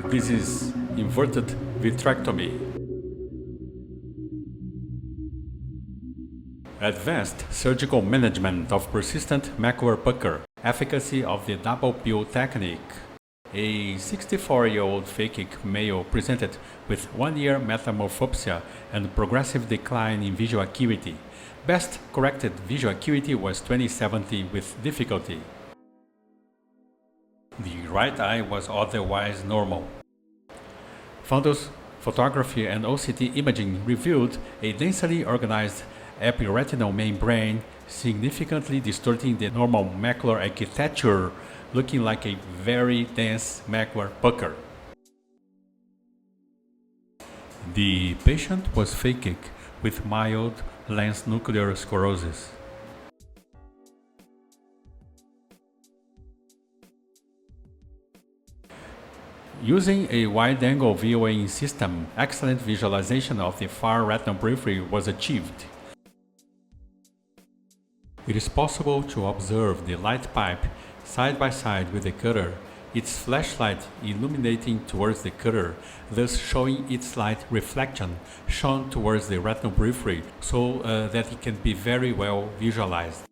This is inverted vitrectomy. Advanced surgical management of persistent macular pucker. Efficacy of the double pill technique. A 64-year-old phakic male presented with 1-year metamorphopsia and progressive decline in visual acuity. Best corrected visual acuity was 20/70 with difficulty. The right eye was otherwise normal. Fundus photography and OCT imaging revealed a densely organized epiretinal membrane, significantly distorting the normal macular architecture, looking like a very dense macular pucker. The patient was phakic with mild lens nuclear sclerosis. Using a wide-angle viewing system, excellent visualization of the far retinal periphery was achieved. It is possible to observe the light pipe side by side with the cutter, its flashlight illuminating towards the cutter, thus showing its light reflection shown towards the retinal periphery so that it can be very well visualized.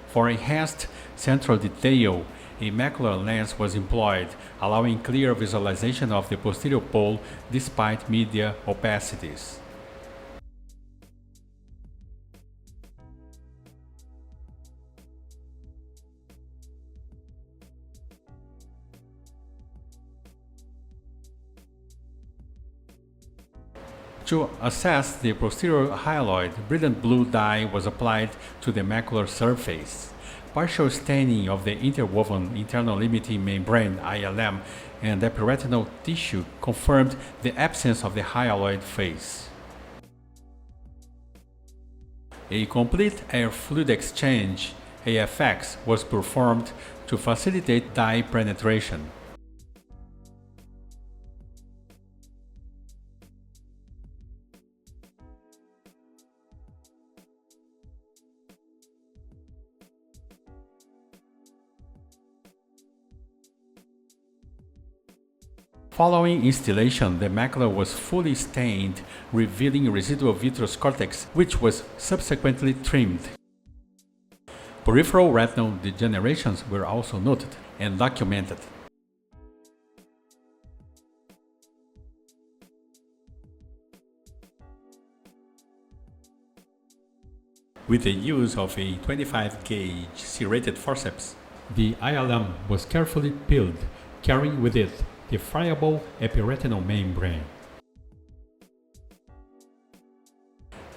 For enhanced central detail, a macular lens was employed, allowing clear visualization of the posterior pole despite media opacities. To assess the posterior hyaloid, brilliant blue dye was applied to the macular surface. Partial staining of the interwoven internal limiting membrane (ILM) and epiretinal tissue confirmed the absence of the hyaloid phase. A complete air fluid exchange (AFX) was performed to facilitate dye penetration. Following instillation, the macula was fully stained, revealing residual vitreous cortex, which was subsequently trimmed. Peripheral retinal degenerations were also noted and documented. With the use of a 25-gauge serrated forceps, the ILM was carefully peeled, carrying with it the friable epiretinal membrane.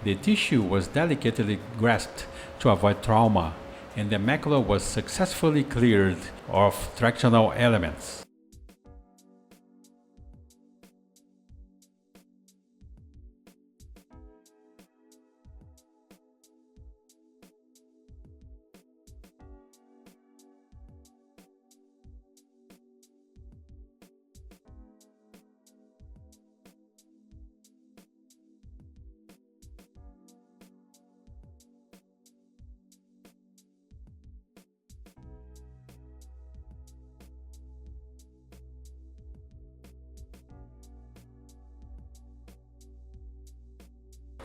The tissue was delicately grasped to avoid trauma, and the macula was successfully cleared of tractional elements.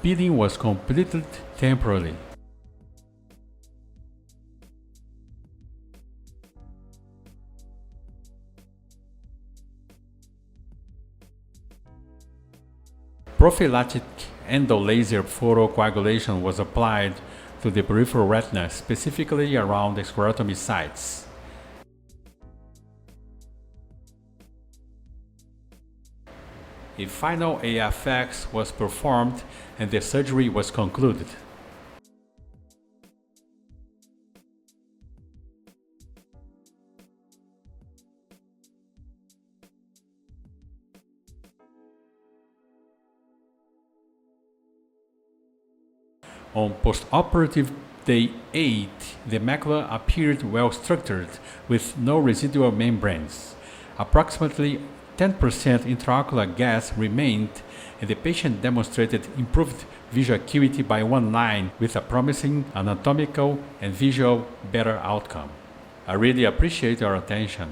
Peeling was completed temporarily. Prophylactic endolaser photocoagulation was applied to the peripheral retina, specifically around the sclerotomy sites. A final AFX was performed and the surgery was concluded. On postoperative day 8, the macula appeared well structured with no residual membranes. Approximately 10% intraocular gas remained, and the patient demonstrated improved visual acuity by 1 line with a promising anatomical and visual better outcome. I really appreciate your attention.